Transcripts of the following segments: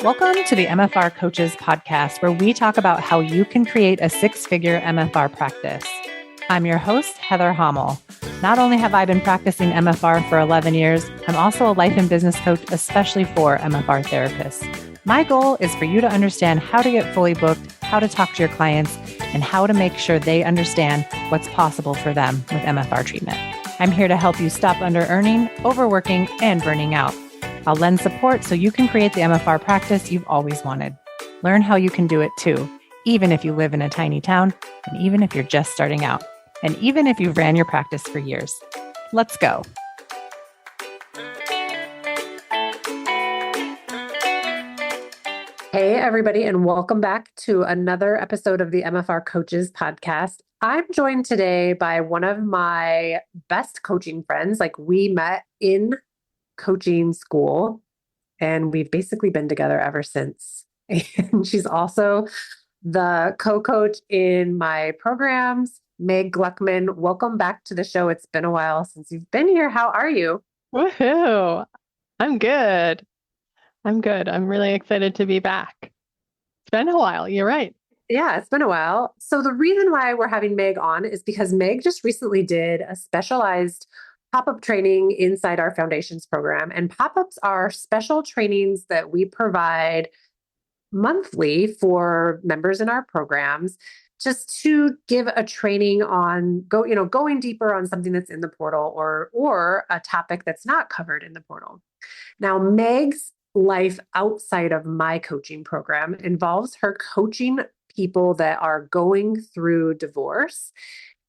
Welcome to the MFR Coaches podcast, where we talk about how you can create a six-figure MFR practice. I'm your host, Heather Hommel. Not only have I been practicing MFR for 11 years, I'm also a life and business coach, especially for MFR therapists. My goal is for you to understand how to get fully booked, how to talk to your clients, and how to make sure they understand what's possible for them with MFR treatment. I'm here to help you stop under-earning, overworking, and burning out. I'll lend support so you can create the MFR practice you've always wanted. Learn how you can do it too, even if you live in a tiny town, and even if you're just starting out, and even if you've ran your practice for years. Let's go. Hey, everybody, and welcome back to another episode of the MFR Coaches podcast. I'm joined today by one of my best coaching friends. We met in coaching school, and we've basically been together ever since. And she's also the co-coach in my programs. Meg Gluckman, welcome back to the show. It's been a while since you've been here. How are you? Woohoo! I'm good. I'm really excited to be back. It's been a while. You're right. Yeah, it's been a while. So the reason why we're having Meg on is because Meg just recently did a specialized pop-up training inside our foundations program. And pop-ups are special trainings that we provide monthly for members in our programs, just to give a training on going deeper on something that's in the portal or a topic that's not covered in the portal. Now, Meg's life outside of my coaching program involves her coaching people that are going through divorce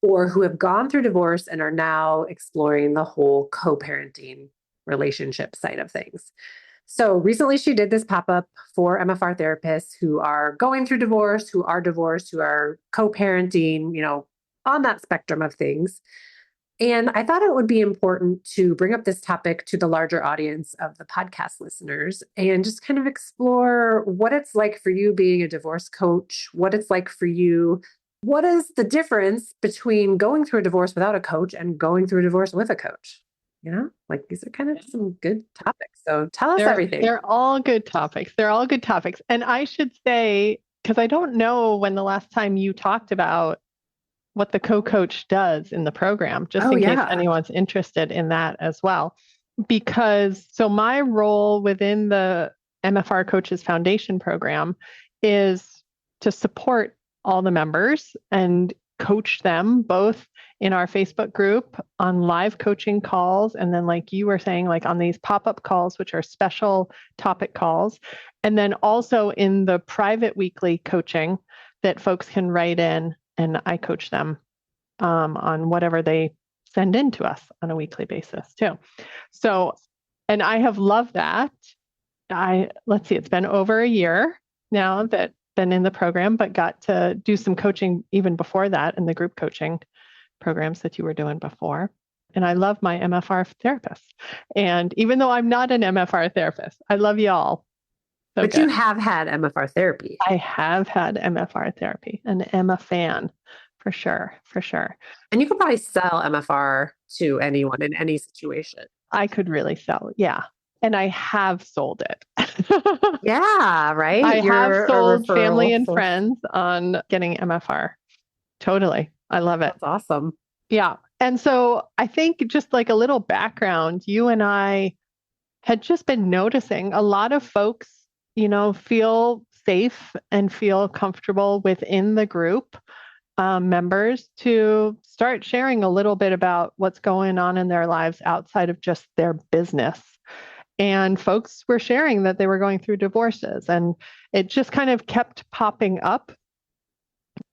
or who have gone through divorce and are now exploring the whole co-parenting relationship side of things. So recently she did this pop-up for MFR therapists who are going through divorce, who are divorced, who are co-parenting, on that spectrum of things. And I thought it would be important to bring up this topic to the larger audience of the podcast listeners and just kind of explore what it's like for you being a divorce coach, what it's like for you. What is the difference between going through a divorce without a coach and going through a divorce with a coach? These are kind of some good topics. So tell us everything. They're all good topics. And I should say, because I don't know when the last time you talked about what the co-coach does in the program, just in case anyone's interested in that as well. So my role within the MFR Coaches Foundation program is to support all the members and coach them both in our Facebook group on live coaching calls. And then like you were saying, on these pop-up calls, which are special topic calls. And then also in the private weekly coaching that folks can write in and I coach them on whatever they send in to us on a weekly basis too. So, and I have loved that. It's been over a year now that been in the program, but got to do some coaching even before that in the group coaching programs that you were doing before. And I love my MFR therapists. And even though I'm not an MFR therapist, I love y'all. But you have had MFR therapy. I have had MFR therapy and am a fan for sure. And you could probably sell MFR to anyone in any situation. I could really sell. Yeah. And I have sold it. Yeah, right. I have sold family and friends on getting MFR. Totally. I love it. That's awesome. Yeah. And so I think just like a little background, you and I had just been noticing a lot of folks, feel safe and feel comfortable within the group members to start sharing a little bit about what's going on in their lives outside of just their business. And folks were sharing that they were going through divorces, and it just kind of kept popping up.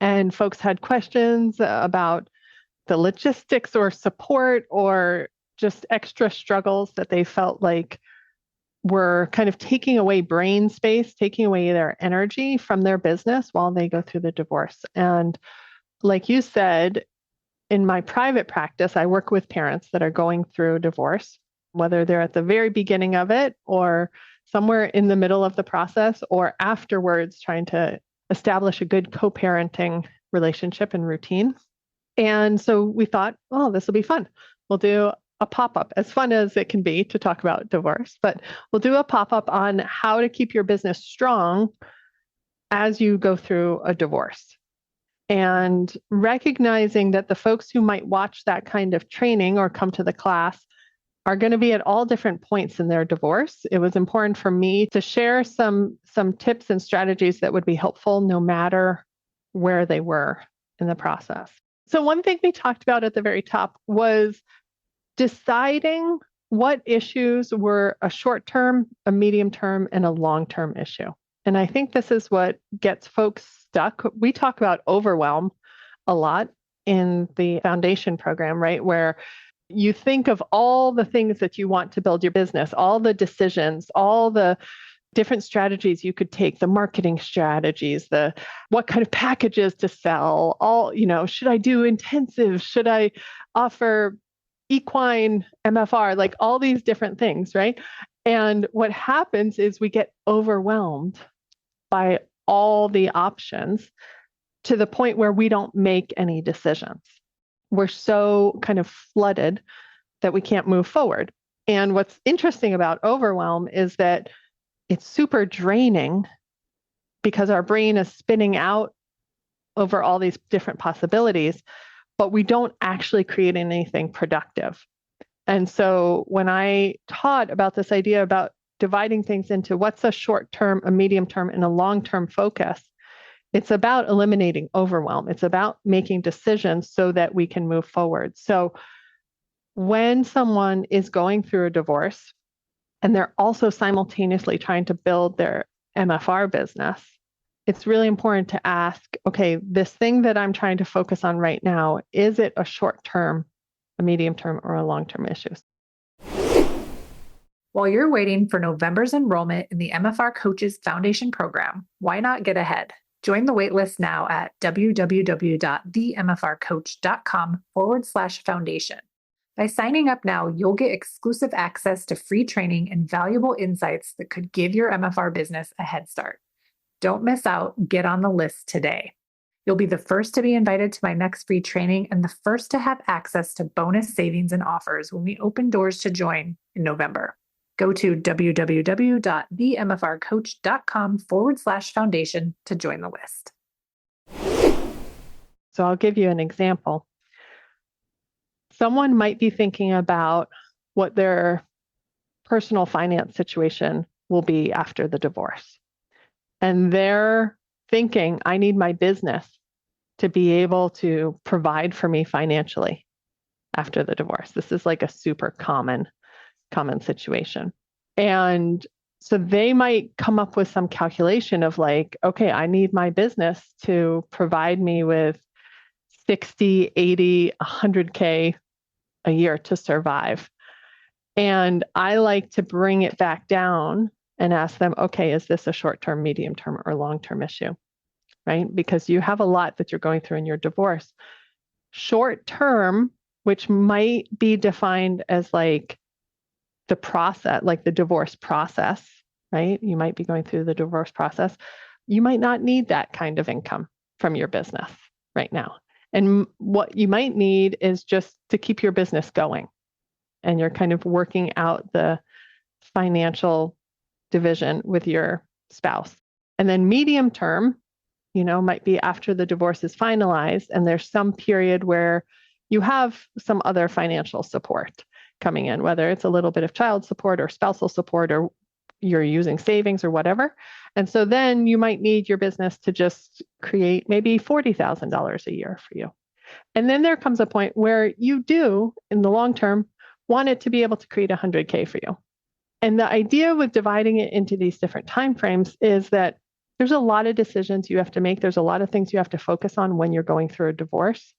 And folks had questions about the logistics or support or just extra struggles that they felt like were kind of taking away brain space, taking away their energy from their business while they go through the divorce. And like you said, in my private practice, I work with parents that are going through divorce, whether they're at the very beginning of it or somewhere in the middle of the process or afterwards trying to establish a good co-parenting relationship and routine. And so we thought, this will be fun. We'll do a pop-up, as fun as it can be to talk about divorce, but we'll do a pop-up on how to keep your business strong as you go through a divorce. And recognizing that the folks who might watch that kind of training or come to the class are going to be at all different points in their divorce. It was important for me to share some tips and strategies that would be helpful no matter where they were in the process. So one thing we talked about at the very top was deciding what issues were a short-term, a medium-term, and a long-term issue. And I think this is what gets folks stuck. We talk about overwhelm a lot in the foundation program, right? Where you think of all the things that you want to build your business, all the decisions, all the different strategies you could take, the marketing strategies, the what kind of packages to sell, all, should I do intensive? Should I offer equine MFR? Like all these different things, right? And what happens is we get overwhelmed by all the options to the point where we don't make any decisions. We're so kind of flooded that we can't move forward. And what's interesting about overwhelm is that it's super draining because our brain is spinning out over all these different possibilities, but we don't actually create anything productive. And so when I taught about this idea about dividing things into what's a short-term, a medium-term, and a long-term focus, it's about eliminating overwhelm. It's about making decisions so that we can move forward. So when someone is going through a divorce and they're also simultaneously trying to build their MFR business, it's really important to ask, okay, this thing that I'm trying to focus on right now, is it a short-term, a medium-term, or a long-term issue? While you're waiting for November's enrollment in the MFR Coaches Foundation program, why not get ahead? Join the waitlist now at www.themfrcoach.com/foundation. By signing up now, you'll get exclusive access to free training and valuable insights that could give your MFR business a head start. Don't miss out. Get on the list today. You'll be the first to be invited to my next free training and the first to have access to bonus savings and offers when we open doors to join in November. Go to www.themfrcoach.com/foundation to join the list. So I'll give you an example. Someone might be thinking about what their personal finance situation will be after the divorce. And they're thinking, I need my business to be able to provide for me financially after the divorce. This is like a super common situation. And so they might come up with some calculation of like, okay, I need my business to provide me with 60, 80, 100K a year to survive. And I like to bring it back down and ask them, okay, is this a short-term, medium-term, or long-term issue? Right? Because you have a lot that you're going through in your divorce. Short-term, which might be defined as like the process, like the divorce process, right? You might be going through the divorce process. You might not need that kind of income from your business right now. And what you might need is just to keep your business going. And you're kind of working out the financial division with your spouse. And then medium term, might be after the divorce is finalized and there's some period where you have some other financial support coming in, whether it's a little bit of child support or spousal support, or you're using savings or whatever. And so then you might need your business to just create maybe $40,000 a year for you. And then there comes a point where you do, in the long term, want it to be able to create 100K for you. And the idea with dividing it into these different timeframes is that there's a lot of decisions you have to make. There's a lot of things you have to focus on when you're going through a divorce,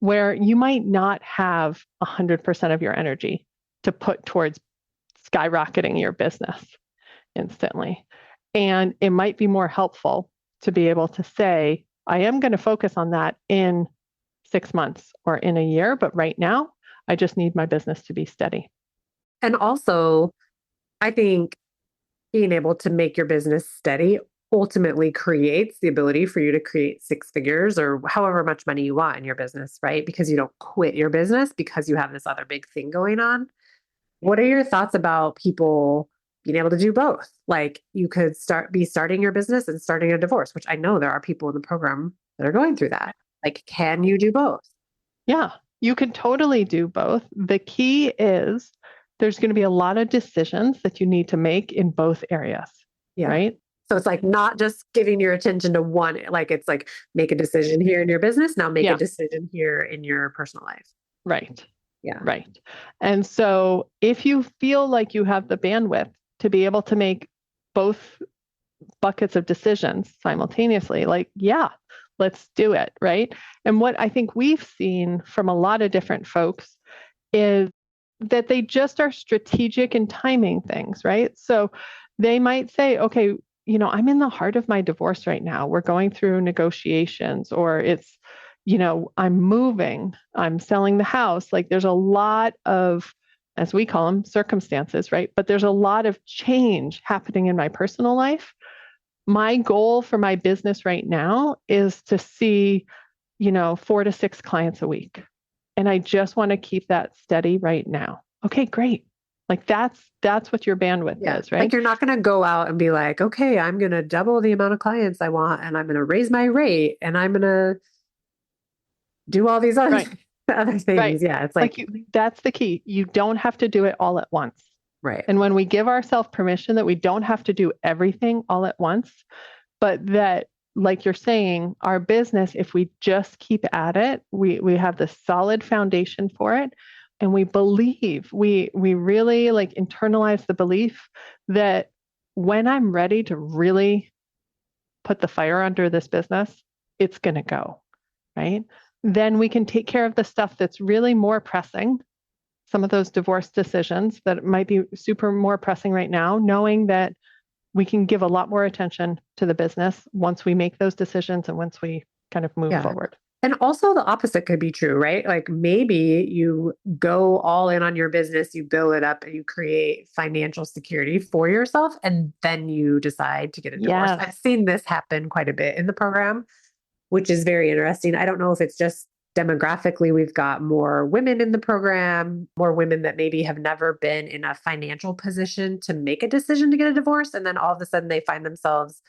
where you might not have 100% of your energy to put towards skyrocketing your business instantly. And it might be more helpful to be able to say, I am going to focus on that in 6 months or in a year, but right now, I just need my business to be steady. And also, I think being able to make your business steady ultimately creates the ability for you to create six figures or however much money you want in your business, right? Because you don't quit your business because you have this other big thing going on. What are your thoughts about people being able to do both? Like you could be starting your business and starting a divorce, which I know there are people in the program that are going through that. Like, can you do both? Yeah, you can totally do both. The key is there's going to be a lot of decisions that you need to make in both areas, Yeah. right? So it's like not just giving your attention to one, like it's like make a decision here in your business, now make a Yeah, decision here in your personal life. right. Yeah. Right. And so if you feel like you have the bandwidth to be able to make both buckets of decisions simultaneously, like, yeah, let's do it. Right. And what I think we've seen from a lot of different folks is that they just are strategic in timing things. Right. So they might say, okay, I'm in the heart of my divorce right now. We're going through negotiations, or it's, I'm moving, I'm selling the house. Like there's a lot of, as we call them, circumstances, right? But there's a lot of change happening in my personal life. My goal for my business right now is to see, 4 to 6 clients a week. And I just want to keep that steady right now. Okay, great. Like that's what your bandwidth is, right? Like you're not going to go out and be like, okay, I'm going to double the amount of clients I want and I'm going to raise my rate and I'm going to do all these other, Right. other Right. things. Yeah. It's like, that's the key. You don't have to do it all at once. right. And when we give ourselves permission that we don't have to do everything all at once, but that, like you're saying, our business, if we just keep at it, we have the solid foundation for it. And we believe, we really like internalize the belief that when I'm ready to really put the fire under this business, it's going to go, right? Then we can take care of the stuff that's really more pressing, some of those divorce decisions that might be super more pressing right now, knowing that we can give a lot more attention to the business once we make those decisions and once we kind of move forward. And also the opposite could be true, right? Like maybe you go all in on your business, you build it up and you create financial security for yourself, and then you decide to get a divorce. Yes. I've seen this happen quite a bit in the program, which is very interesting. I don't know if it's just demographically, we've got more women in the program, more women that maybe have never been in a financial position to make a decision to get a divorce. And then all of a sudden they find themselves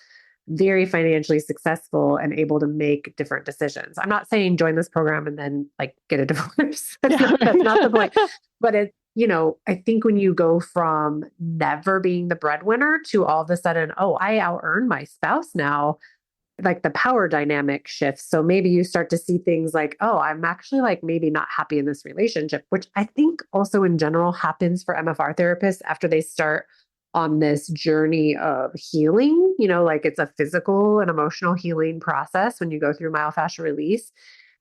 very financially successful and able to make different decisions. I'm not saying join this program and then like get a divorce. That's not the point. But I think when you go from never being the breadwinner to all of a sudden, oh, I out earn my spouse now, like the power dynamic shifts. So maybe you start to see things like, oh, I'm actually like maybe not happy in this relationship, which I think also in general happens for MFR therapists after they start on this journey of healing. Like it's a physical and emotional healing process when you go through myofascial release.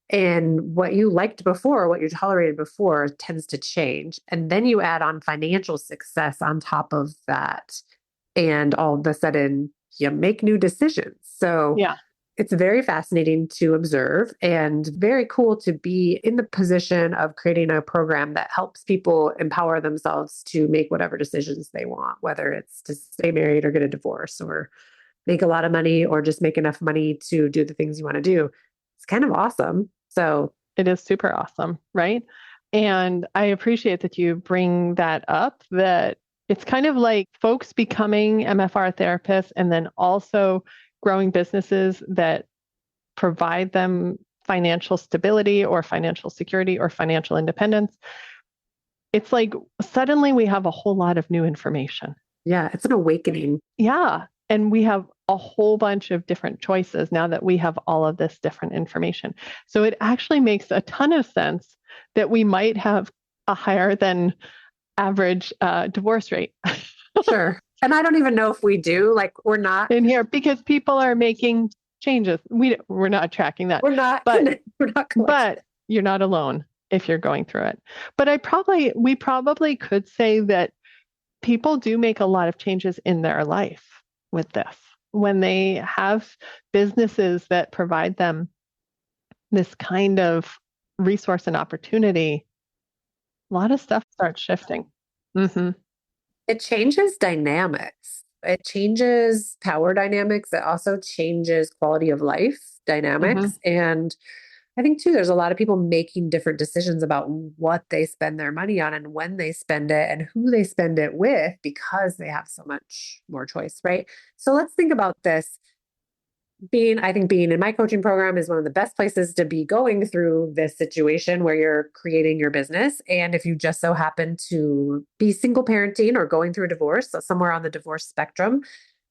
And what you liked before, what you tolerated before tends to change. And then you add on financial success on top of that. And all of a sudden, you make new decisions. So yeah, it's very fascinating to observe and very cool to be in the position of creating a program that helps people empower themselves to make whatever decisions they want, whether it's to stay married or get a divorce or make a lot of money or just make enough money to do the things you want to do. It's kind of awesome. So it is super awesome, right? And I appreciate that you bring that up, that it's kind of like folks becoming MFR therapists and then also growing businesses that provide them financial stability or financial security or financial independence. It's like suddenly we have a whole lot of new information. yeah, it's an awakening. Yeah. And we have a whole bunch of different choices now that we have all of this different information. So it actually makes a ton of sense that we might have a higher than average divorce rate. Sure. And I don't even know if we do. Like we're not in here because people are making changes. We're not tracking that. We're not. We're not. But you're not alone if you're going through it. But we probably could say that people do make a lot of changes in their life with this when they have businesses that provide them this kind of resource and opportunity. A lot of stuff starts shifting. Mm-hmm. It changes dynamics. It changes power dynamics. It also changes quality of life dynamics. And I think too, there's a lot of people making different decisions about what they spend their money on and when they spend it and who they spend it with because they have so much more choice, right? So let's think about this. I think being in my coaching program is one of the best places to be going through this situation where you're creating your business. And if you just so happen to be single parenting or going through a divorce, so somewhere on the divorce spectrum,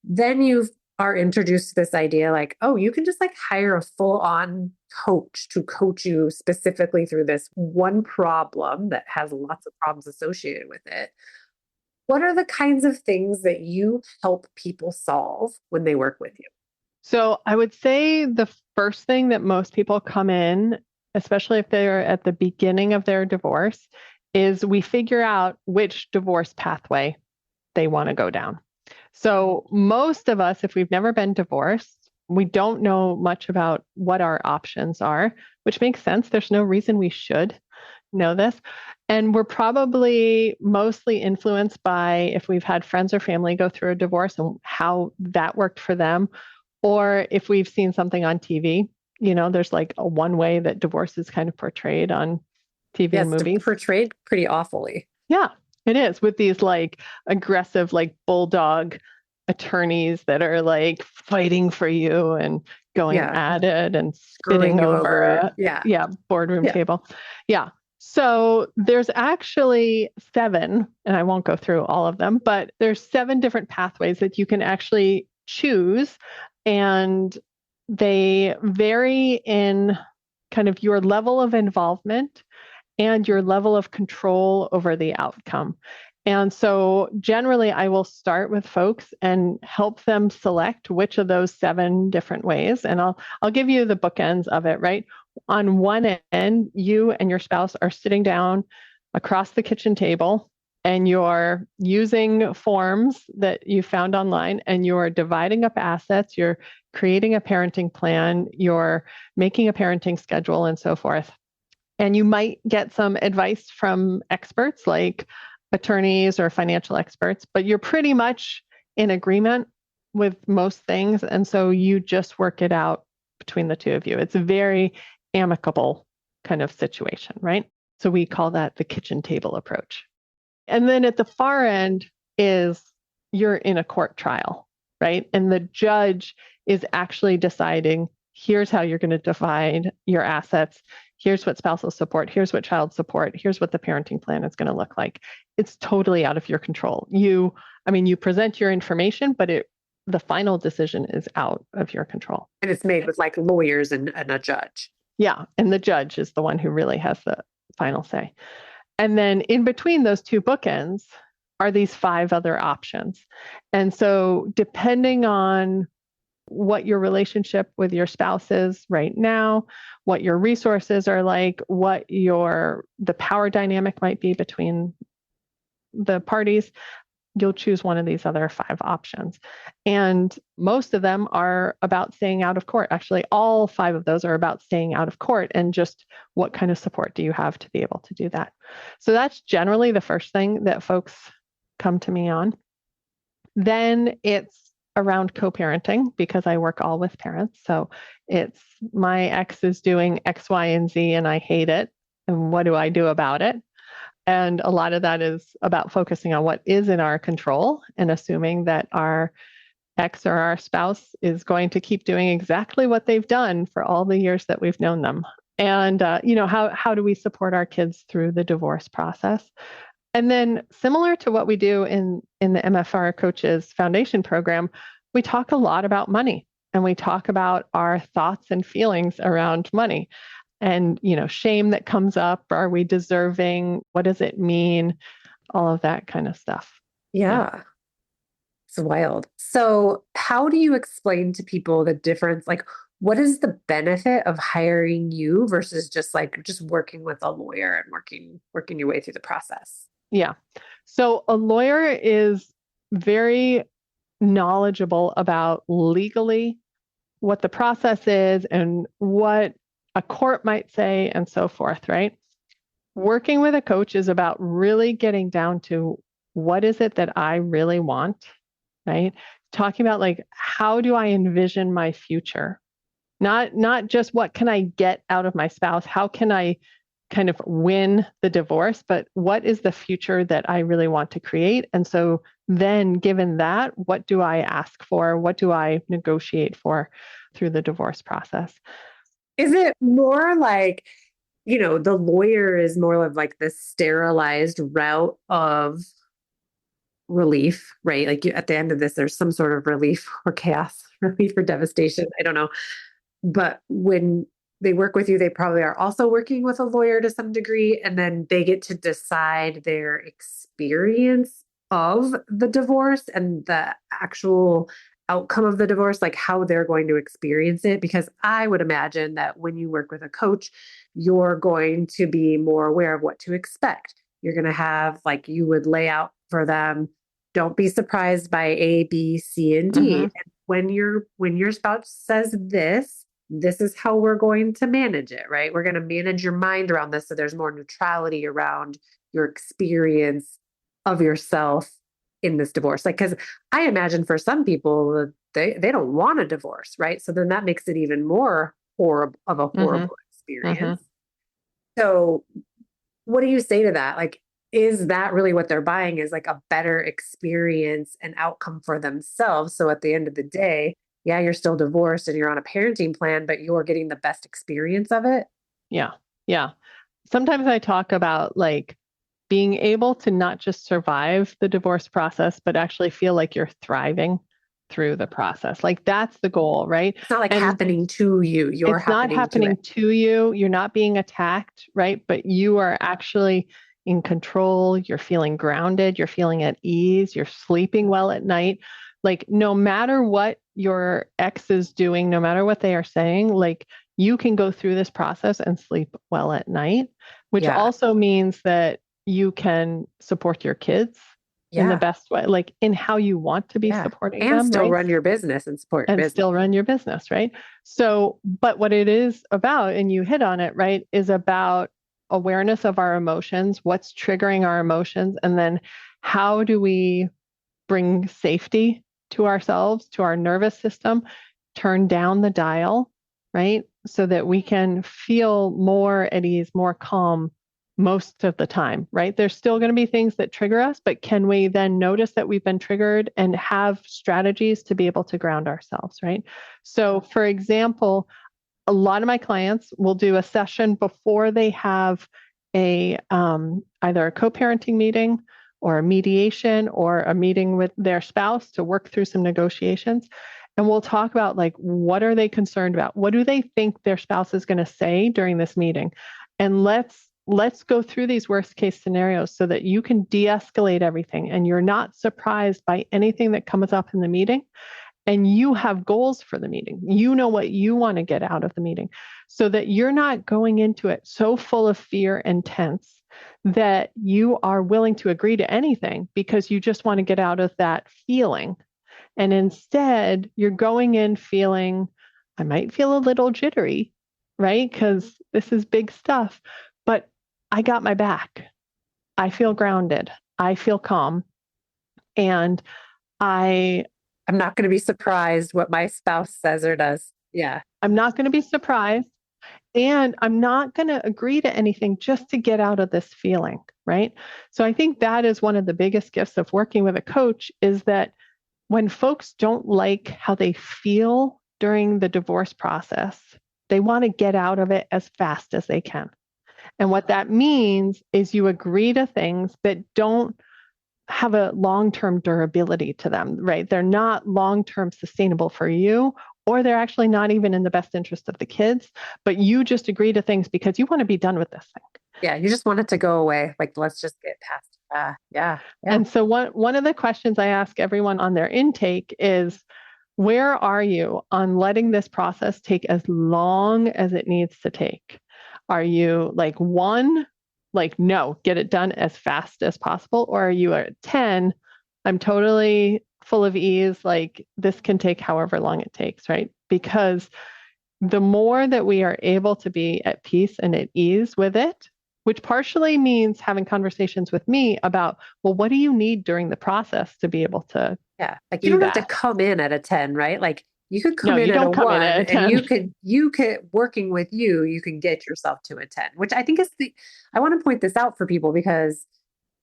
then you are introduced to this idea like, oh, you can just like hire a full on coach to coach you specifically through this one problem that has lots of problems associated with it. What are the kinds of things that you help people solve when they work with you? So I would say the first thing that most people come in, especially if they're at the beginning of their divorce, is we figure out which divorce pathway they want to go down. So most of us, if we've never been divorced, we don't know much about what our options are, which makes sense. There's no reason we should know this. And we're probably mostly influenced by if we've had friends or family go through a divorce and how that worked for them. Or if we've seen something on TV, there's like a one way that divorce is kind of portrayed on TV and movies. It's portrayed pretty awfully. Yeah, it is, with these like aggressive, like bulldog attorneys that are like fighting for you and going at it and spitting over a boardroom table. Yeah. So there's actually 7, and I won't go through all of them, but there's 7 different pathways that you can actually choose. And they vary in kind of your level of involvement and your level of control over the outcome. And so generally, I will start with folks and help them select which of those 7 different ways. And I'll give you the bookends of it, right? On one end, you and your spouse are sitting down across the kitchen table and you're using forms that you found online and you're dividing up assets, you're creating a parenting plan, you're making a parenting schedule and so forth. And you might get some advice from experts like attorneys or financial experts, but you're pretty much in agreement with most things. And so you just work it out between the two of you. It's a very amicable kind of situation, right? So we call that the kitchen table approach. And then at the far end is you're in a court trial, right? And the judge is actually deciding, here's how you're going to divide your assets. Here's what spousal support. Here's what child support. Here's what the parenting plan is going to look like. It's totally out of your control. You present your information, but the final decision is out of your control. And it's made with like lawyers and a judge. Yeah. And the judge is the one who really has the final say. And then in between those 2 bookends are these 5 other options. And so depending on what your relationship with your spouse is right now, what your resources are like, what the power dynamic might be between the parties, you'll choose one of these other 5 options. And most of them are about staying out of court. Actually, all 5 of those are about staying out of court and just what kind of support do you have to be able to do that. So that's generally the first thing that folks come to me on. Then it's around co-parenting because I work all with parents. So it's my ex is doing X, Y, and Z, and I hate it. And what do I do about it? And a lot of that is about focusing on what is in our control and assuming that our ex or our spouse is going to keep doing exactly what they've done for all the years that we've known them. And, how do we support our kids through the divorce process? And then similar to what we do in the MFR Coaches Foundation program, we talk a lot about money and we talk about our thoughts and feelings around money. And, shame that comes up. Are we deserving? What does it mean? All of that kind of stuff. Yeah. It's wild. So how do you explain to people the difference? Like, what is the benefit of hiring you versus just working with a lawyer and working your way through the process? Yeah. So a lawyer is very knowledgeable about legally what the process is and what a court might say and so forth, right? Working with a coach is about really getting down to what is it that I really want right? Talking about like, how do I envision my future? Not just what can I get out of my spouse? How can I kind of win the divorce, but what is the future that I really want to create? And so then given that, what do I ask for? What do I negotiate for through the divorce process? Is it more like, the lawyer is more of like the sterilized route of relief, right? Like at the end of this, there's some sort of relief or chaos, relief or devastation. I don't know. But when they work with you, they probably are also working with a lawyer to some degree, and then they get to decide their experience of the divorce and the actual outcome of the divorce, like how they're going to experience it. Because I would imagine that when you work with a coach, you're going to be more aware of what to expect. You're going to have, like, you would lay out for them, don't be surprised by A, B, C, and D. Mm-hmm. And when your spouse says this is how we're going to manage it, right? We're going to manage your mind around this so there's more neutrality around your experience of yourself in this divorce. Like, because I imagine for some people, they don't want a divorce, right? So then that makes it even more horrible of a horrible experience. So what do you say to that? Like, is that really what they're buying, is like a better experience and outcome for themselves? So at the end of the day, yeah, you're still divorced and you're on a parenting plan, but you're getting the best experience of it. Yeah. Yeah. Sometimes I talk about like being able to not just survive the divorce process, but actually feel like you're thriving through the process. Like that's the goal, right? It's not like And happening to you. You're it's not happening to happening it. to you. You're not being attacked, right? But you are actually in control. You're feeling grounded. You're feeling at ease. You're sleeping well at night. Like no matter what your ex is doing, no matter what they are saying, like you can go through this process and sleep well at night, which Yeah. also means that you can support your kids in the Yeah. best way, like in how you want to be Yeah. supporting And them, still right? run your business and support your And business. still run your business, right? So, but what it is about, and you hit on it, right, is about awareness of our emotions, what's triggering our emotions, and then how do we bring safety to ourselves, to our nervous system, turn down the dial, right? So that we can feel more at ease, more calm most of the time, right? There's still going to be things that trigger us, but can we then notice that we've been triggered and have strategies to be able to ground ourselves, right? So, for example, a lot of my clients will do a session before they have a either a co-parenting meeting or a mediation or a meeting with their spouse to work through some negotiations. And we'll talk about like, what are they concerned about? What do they think their spouse is going to say during this meeting? And let's go through these worst case scenarios so that you can de-escalate everything and you're not surprised by anything that comes up in the meeting. And you have goals for the meeting. You know what you want to get out of the meeting so that you're not going into it so full of fear and tense that you are willing to agree to anything because you just want to get out of that feeling. And instead, you're going in feeling, I might feel a little jittery, right? Because this is big stuff, but I got my back. I feel grounded. I feel calm. And I'm not going to be surprised what my spouse says or does. Yeah. I'm not going to be surprised. And I'm not going to agree to anything just to get out of this feeling, right? So I think that is one of the biggest gifts of working with a coach is that when folks don't like how they feel during the divorce process, they want to get out of it as fast as they can. And what that means is you agree to things that don't have a long-term durability to them, right? They're not long-term sustainable for you, or they're actually not even in the best interest of the kids, but you just agree to things because you want to be done with this thing. Yeah. You just want it to go away. Like, let's just get past. Yeah. And so one of the questions I ask everyone on their intake is, where are you on letting this process take as long as it needs to take? Are you like 1, like, no, get it done as fast as possible? Or are you at 10, I'm totally full of ease, like this can take however long it takes, right? Because the more that we are able to be at peace and at ease with it, which partially means having conversations with me about, well, what do you need during the process to be able to like do you don't that? have to come in at a 10, right? Like you could come No, in you at a don't come in 1 at a and 10. you could working with you can get yourself to a 10, which I think is I want to point this out for people because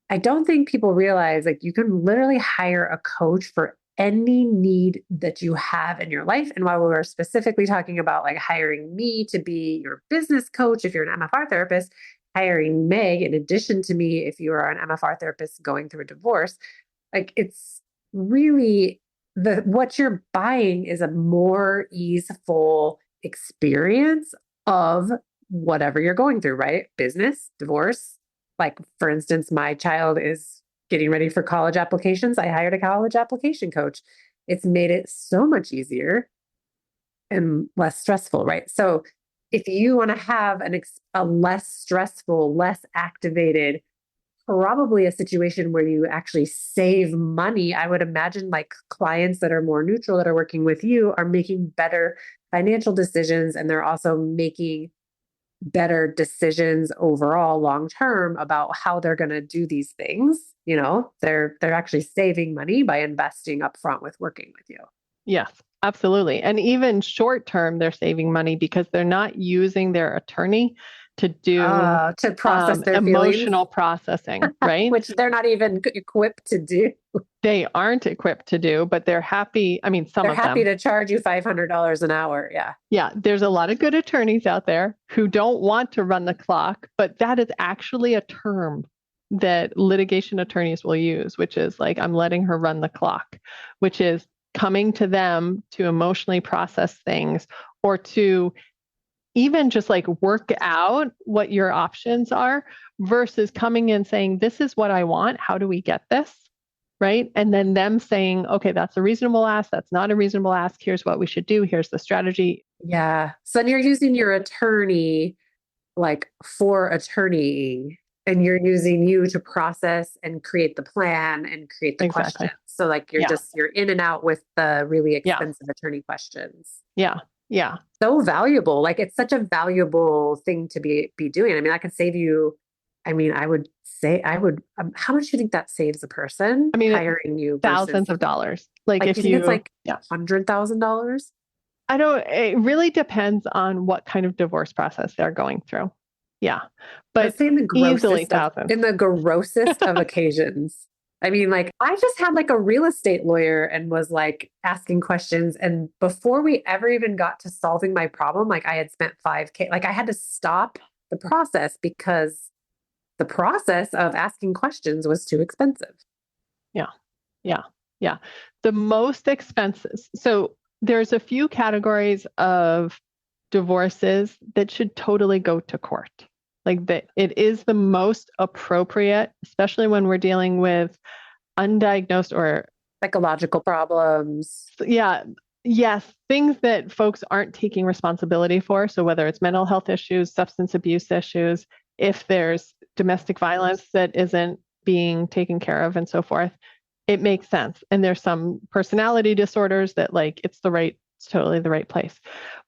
I don't think people realize like you can literally hire a coach for any need that you have in your life. And while we were specifically talking about like hiring me to be your business coach, if you're an MFR therapist, hiring Meg in addition to me, if you are an MFR therapist going through a divorce, like it's really what you're buying is a more easeful experience of whatever you're going through, right? Business, divorce. Like, for instance, my child is getting ready for college applications. I hired a college application coach. It's made it so much easier and less stressful, right? So, if you want to have a less stressful, less activated, probably a situation where you actually save money, I would imagine like clients that are more neutral that are working with you are making better financial decisions and they're also making better decisions overall long term about how they're going to do these things. They're actually saving money by investing upfront with working with you. Yes, absolutely. And even short term, they're saving money because they're not using their attorney to do to process their emotional processing, right? Which they're not even equipped to do. They aren't equipped to do, but they're happy. I mean, they're happy to charge you $500 an hour. Yeah. Yeah. There's a lot of good attorneys out there who don't want to run the clock, but that is actually a term that litigation attorneys will use, which is like, I'm letting her run the clock, which is coming to them to emotionally process things or to even just like work out what your options are versus coming in saying, this is what I want. How do we get this? Right. And then them saying, okay, that's a reasonable ask. That's not a reasonable ask. Here's what we should do. Here's the strategy. Yeah. So then you're using your attorney like for attorneying and you're using you to process and create the plan and create the questions. So like you're in and out with the really expensive attorney questions. Yeah. Yeah. So valuable. Like it's such a valuable thing to be doing. I mean, I could save you. I mean, I would say how much do you think that saves a person? I mean, hiring you thousands of dollars. Like if you think it's like $100,000? It really depends on what kind of divorce process they're going through. Yeah. But easily thousands. In the grossest of occasions. I mean, like I just had like a real estate lawyer and was like asking questions. And before we ever even got to solving my problem, like I had spent $5,000, like I had to stop the process because the process of asking questions was too expensive. Yeah. Yeah. Yeah. The most expensive. So there's a few categories of divorces that should totally go to court. Like that it is the most appropriate, especially when we're dealing with undiagnosed or psychological problems. Yeah. Yes. Things that folks aren't taking responsibility for. So whether it's mental health issues, substance abuse issues, if there's domestic violence that isn't being taken care of and so forth, it makes sense. And there's some personality disorders that like it's totally the right place.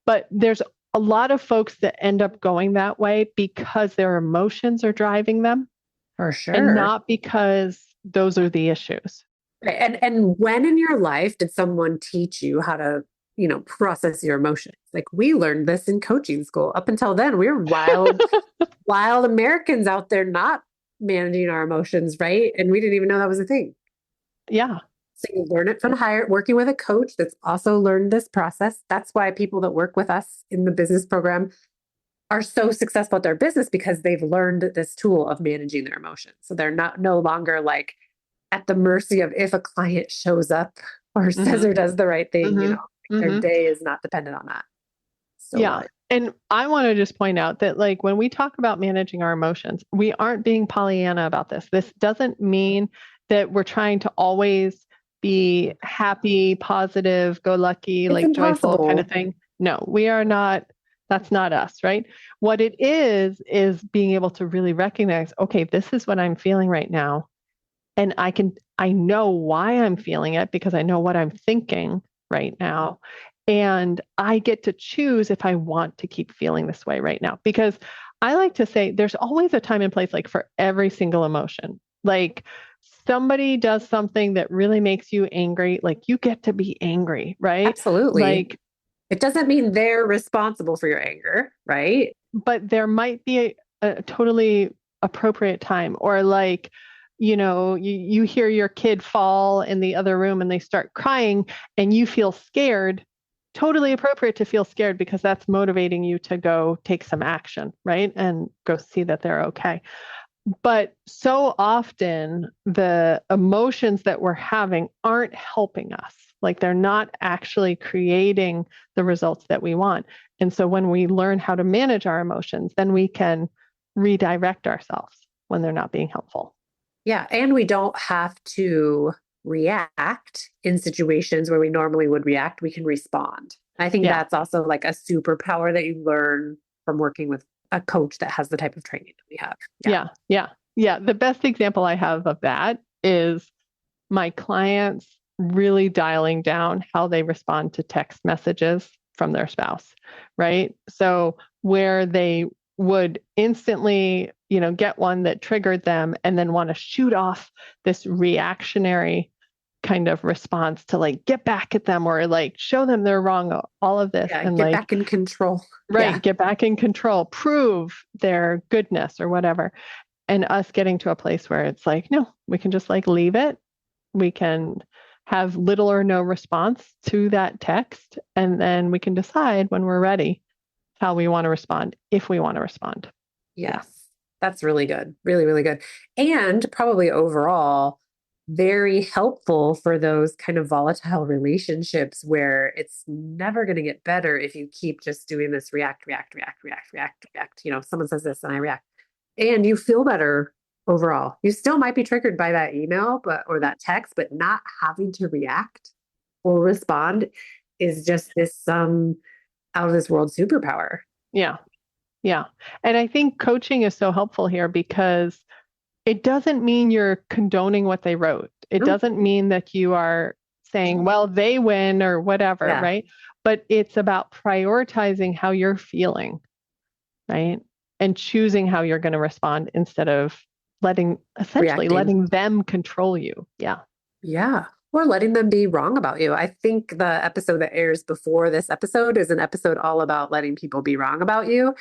But there's a lot of folks that end up going that way because their emotions are driving them. For sure. And not because those are the issues. Right. And when in your life did someone teach you how to, process your emotions? Like we learned this in coaching school. Up until then, we were wild Americans out there not managing our emotions, right? And we didn't even know that was a thing. Yeah. So you learn it from working with a coach that's also learned this process. That's why people that work with us in the business program are so successful at their business because they've learned this tool of managing their emotions. So they're no longer like at the mercy of if a client shows up or says or does the right thing, their day is not dependent on that. So yeah. And I want to just point out that like when we talk about managing our emotions, we aren't being Pollyanna about this. This doesn't mean that we're trying to always be happy, positive, go lucky, like joyful kind of thing. No, we are not. That's not us, right? What it is being able to really recognize, okay, this is what I'm feeling right now. And I know why I'm feeling it because I know what I'm thinking right now. And I get to choose if I want to keep feeling this way right now, because I like to say there's always a time and place like for every single emotion. Like somebody does something that really makes you angry, like you get to be angry, right? Absolutely. Like, It doesn't mean they're responsible for your anger, right? but there might be a totally appropriate time, or like, you hear your kid fall in the other room and they start crying and you feel scared. Totally appropriate to feel scared because that's motivating you to go take some action, right? And go see that they're okay. But so often the emotions that we're having aren't helping us. Like they're not actually creating the results that we want. And so when we learn how to manage our emotions, then we can redirect ourselves when they're not being helpful. Yeah. And we don't have to react in situations where we normally would react. We can respond. I think Yeah. that's also like a superpower that you learn from working with a coach that has the type of training that we have. Yeah. Yeah. Yeah. Yeah. The best example I have of that is my clients really dialing down how they respond to text messages from their spouse, right? So where they would instantly, get one that triggered them and then want to shoot off this reactionary kind of response to like get back at them or like show them they're wrong, all of this. Yeah. And Get like, back in control. Yeah. right, get back in control, prove their goodness or whatever. And us getting to a place where it's like, no, we can just like leave it. We can have little or no response to that text. And then we can decide when we're ready how we want to respond, if we want to respond. Yes. That's really good. Really, really good. And probably overall, very helpful for those kind of volatile relationships where it's never going to get better if you keep just doing this react, react, react, react, react, react. Someone says this and I react. And you feel better overall. You still might be triggered by that email, or that text, but not having to react or respond is just this out of this world superpower. Yeah. Yeah. And I think coaching is so helpful here because it doesn't mean you're condoning what they wrote. It No. doesn't mean that you are saying, well, they win or whatever, Yeah. right? But it's about prioritizing how you're feeling, right? And choosing how you're going to respond instead of essentially Reacting. letting them control you. Yeah. Yeah. Or letting them be wrong about you. I think the episode that airs before this episode is an episode all about letting people be wrong about you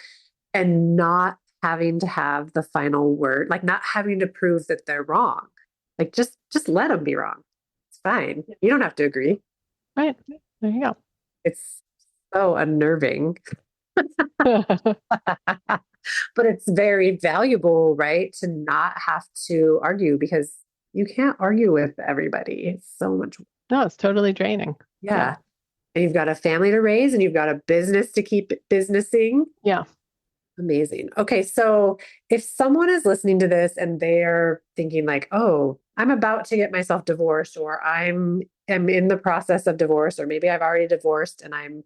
and not having to have the final word, like not having to prove that they're wrong. Like just let them be wrong. It's fine. You don't have to agree. Right. There you go. It's so unnerving. But it's very valuable, right? To not have to argue because you can't argue with everybody. It's so much. No, it's totally draining. Yeah. And you've got a family to raise and you've got a business to keep businessing. Yeah. Amazing. Okay. So if someone is listening to this and they're thinking like, oh, I'm about to get myself divorced, or am in the process of divorce, or maybe I've already divorced and I'm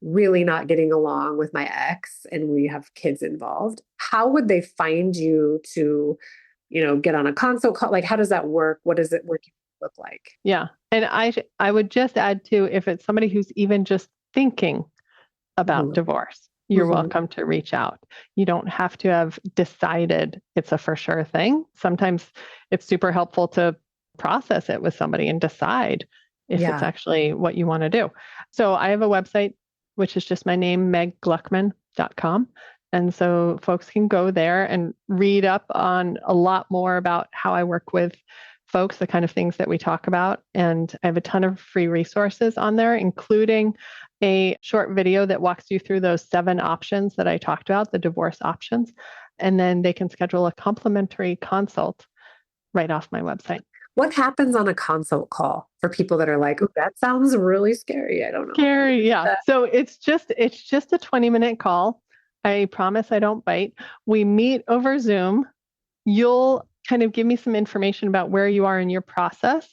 really not getting along with my ex and we have kids involved, how would they find you to, get on a consult call? Like, how does that work? What does it look like? Yeah. And I would just add to, if it's somebody who's even just thinking about divorce, you're welcome to reach out. You don't have to have decided it's a for sure thing. Sometimes it's super helpful to process it with somebody and decide if it's actually what you want to do. So I have a website, which is just my name, meggluckman.com. And so folks can go there and read up on a lot more about how I work with folks, the kind of things that we talk about. And I have a ton of free resources on there, including a short video that walks you through those 7 options that I talked about, the divorce options. And then they can schedule a complimentary consult right off my website. What happens on a consult call for people that are like, oh, that sounds really scary. I don't know. Scary, yeah. So it's just a 20-minute call. I promise I don't bite. We meet over Zoom. You'll kind of give me some information about where you are in your process,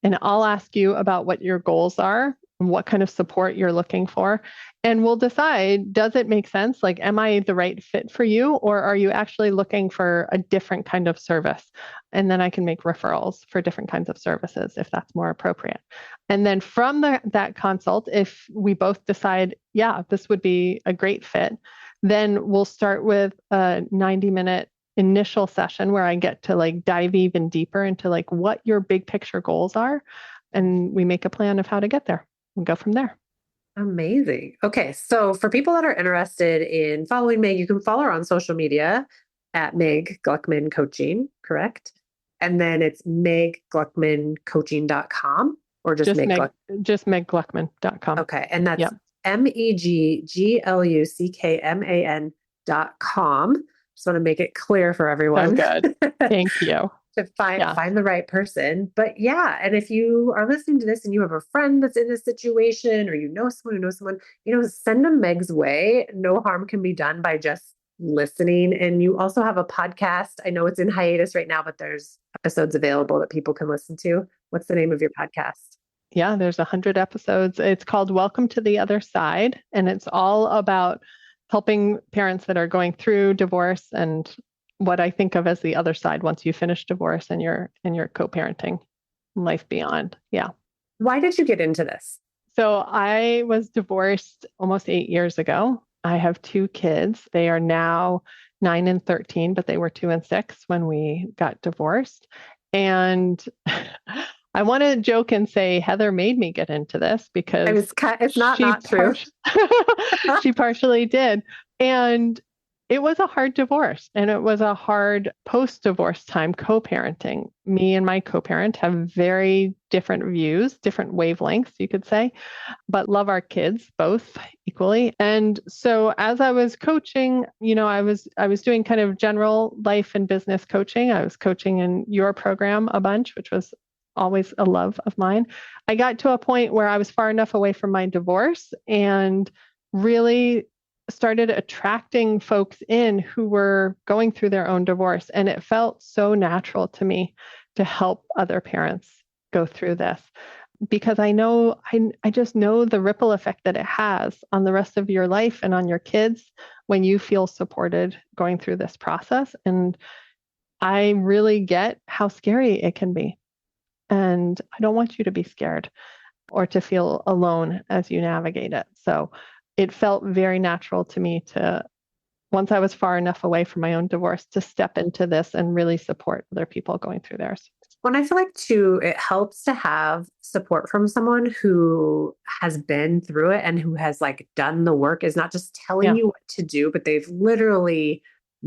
and I'll ask you about what your goals are and what kind of support you're looking for. And we'll decide, does it make sense? Like, am I the right fit for you, or are you actually looking for a different kind of service? And then I can make referrals for different kinds of services if that's more appropriate. And then from that consult, if we both decide, yeah, this would be a great fit, Then we'll start with a 90-minute initial session where I get to like dive even deeper into like what your big picture goals are. And we make a plan of how to get there and go from there. Amazing. Okay. So for people that are interested in following Meg, you can follow her on social media at Meg Gluckman Coaching, correct? And then it's meggluckmancoaching.com or just just meggluckman.com. Okay. And that's meggluckman.com. Just want to make it clear for everyone. So good. Thank you. To find the right person. But yeah, and if you are listening to this and you have a friend that's in this situation, or you know someone who knows someone, send them Meg's way. No harm can be done by just listening. And you also have a podcast. I know it's in hiatus right now, but there's episodes available that people can listen to. What's the name of your podcast? Yeah, there's 100 episodes. It's called Welcome to the Other Side, and it's all about helping parents that are going through divorce and what I think of as the other side once you finish divorce and you're co-parenting, life beyond. Yeah. Why did you get into this? So I was divorced almost 8 years ago. I have 2 kids. They are now 9 and 13, but they were 2 and 6 when we got divorced. And I want to joke and say Heather made me get into this because it's not true. She partially did. And it was a hard divorce, and it was a hard post-divorce time co-parenting. Me and my co-parent have very different views, different wavelengths, you could say, but love our kids both equally. And so as I was coaching, I was doing kind of general life and business coaching. I was coaching in your program a bunch, which was always a love of mine. I got to a point where I was far enough away from my divorce and really started attracting folks in who were going through their own divorce. And it felt so natural to me to help other parents go through this because I just know the ripple effect that it has on the rest of your life and on your kids when you feel supported going through this process. And I really get how scary it can be. And I don't want you to be scared or to feel alone as you navigate it. So it felt very natural to me to, once I was far enough away from my own divorce, to step into this and really support other people going through theirs. Well, I feel like too, it helps to have support from someone who has been through it and who has like done the work, is not just telling you what to do, but they've literally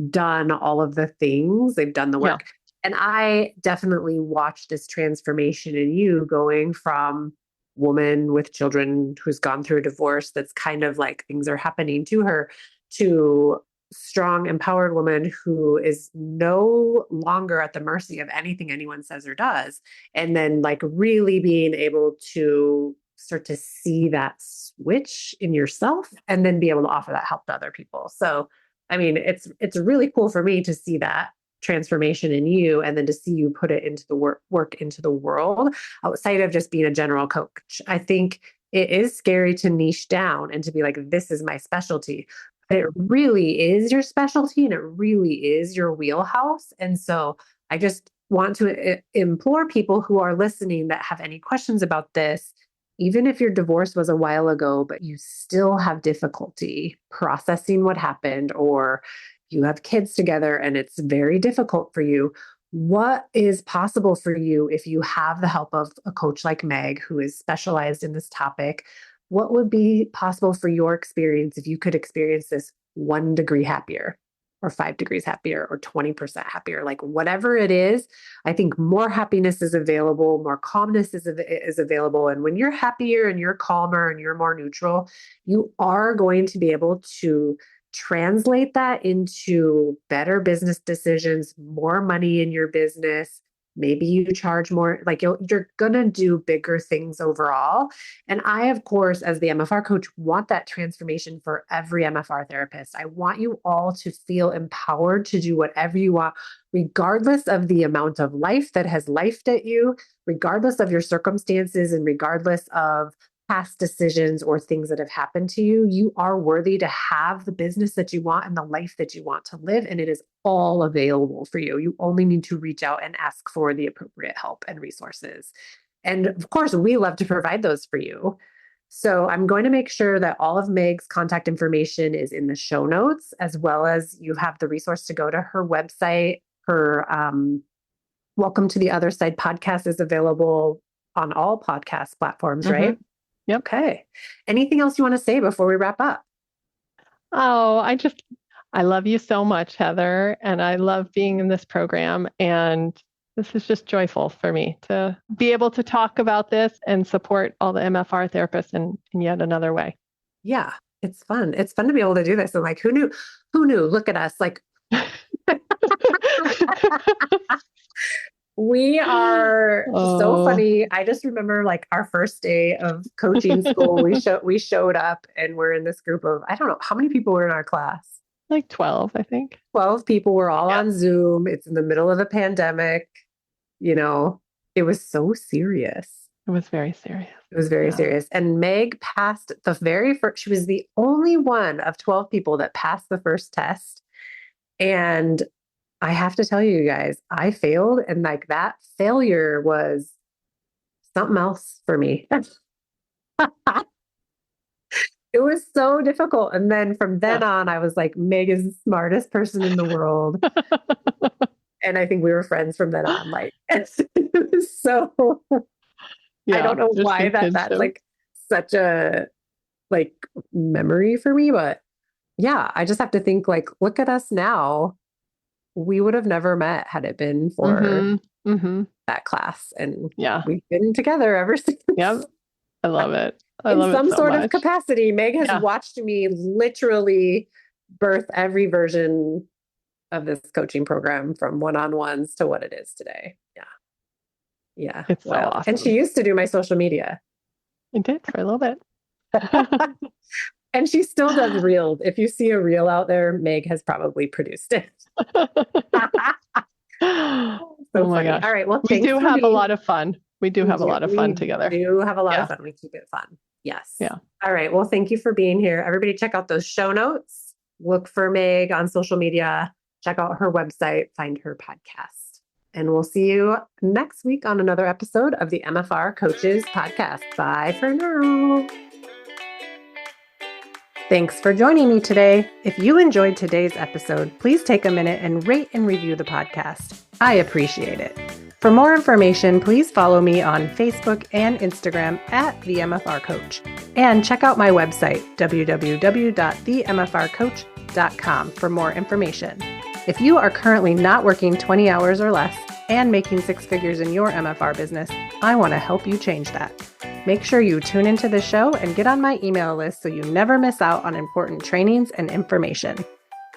done all of the things. They've done the work. Yeah. And I definitely watched this transformation in you going from woman with children who's gone through a divorce that's kind of like things are happening to her to strong, empowered woman who is no longer at the mercy of anything anyone says or does. And then like really being able to start to see that switch in yourself and then be able to offer that help to other people. So, I mean, it's really cool for me to see that transformation in you and then to see you put it into the work into the world outside of just being a general coach. I think it is scary to niche down and to be like, this is my specialty, but it really is your specialty and it really is your wheelhouse. And so I just want to implore people who are listening that have any questions about this, even if your divorce was a while ago, but you still have difficulty processing what happened, or you have kids together and it's very difficult for you. What is possible for you if you have the help of a coach like Meg, who is specialized in this topic? What would be possible for your experience if you could experience this 1 degree happier or 5 degrees happier or 20% happier? Like whatever it is, I think more happiness is available, more calmness is available. And when you're happier and you're calmer and you're more neutral, you are going to be able to translate that into better business decisions, more money in your business. Maybe you charge more, like you're going to do bigger things overall. And I, of course, as the MFR coach, want that transformation for every MFR therapist. I want you all to feel empowered to do whatever you want, regardless of the amount of life that has lifed at you, regardless of your circumstances, and regardless of past decisions or things that have happened to you. You are worthy to have the business that you want and the life that you want to live. And it is all available for you. You only need to reach out and ask for the appropriate help and resources. And of course, we love to provide those for you. So I'm going to make sure that all of Meg's contact information is in the show notes, as well as you have the resource to go to her website. Her Welcome to the Other Side podcast is available on all podcast platforms, right? Yep. Okay. Anything else you want to say before we wrap up? Oh, I love you so much, Heather, and I love being in this program. And this is just joyful for me to be able to talk about this and support all the MFR therapists in yet another way. Yeah, it's fun. It's fun to be able to do this. And like, who knew? Who knew? Look at us. Like, we are so funny. I just remember like our first day of coaching school, we showed up and we're in this group of, I don't know, how many people were in our class? Like 12, I think. 12 people. We're all on Zoom. It's in the middle of the pandemic. You know, it was so serious. It was very serious. It was very serious. And Meg passed the very first, she was the only one of 12 people that passed the first test. And I have to tell you guys, I failed. And like that failure was something else for me. It was so difficult. And then from then on, I was like, Meg is the smartest person in the world. And I think we were friends from then on. Like, it was so, I don't know why that's like such a like memory for me, but yeah, I just have to think like, look at us now. We would have never met had it been for that class. And we've been together ever since. Yep. I love it. In some sort of capacity. Meg has watched me literally birth every version of this coaching program from one-on-ones to what it is today. Yeah. Yeah. It's so awesome. And she used to do my social media. I did for a little bit. And she still does reels. If you see a reel out there, Meg has probably produced it. Oh my gosh. All right. Well, we do have a lot of fun. We do have a lot of fun together. We do have a lot of fun. We keep it fun. Yes. Yeah. All right. Well, thank you for being here. Everybody check out those show notes. Look for Meg on social media. Check out her website. Find her podcast. And we'll see you next week on another episode of the MFR Coaches Podcast. Bye for now. Thanks for joining me today. If you enjoyed today's episode, please take a minute and rate and review the podcast. I appreciate it. For more information, please follow me on Facebook and Instagram at The MFR Coach. And check out my website, www.themfrcoach.com for more information. If you are currently not working 20 hours or less and making six figures in your MFR business, I want to help you change that. Make sure you tune into the show and get on my email list so you never miss out on important trainings and information.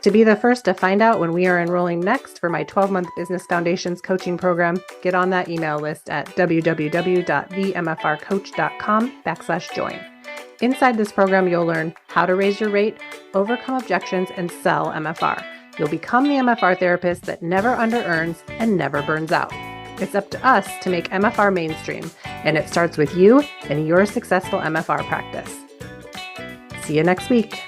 To be the first to find out when we are enrolling next for my 12-month Business Foundations coaching program, get on that email list at www.themfrcoach.com/join. Inside this program, you'll learn how to raise your rate, overcome objections, and sell MFR. You'll become the MFR therapist that never under-earns and never burns out. It's up to us to make MFR mainstream, and it starts with you and your successful MFR practice. See you next week.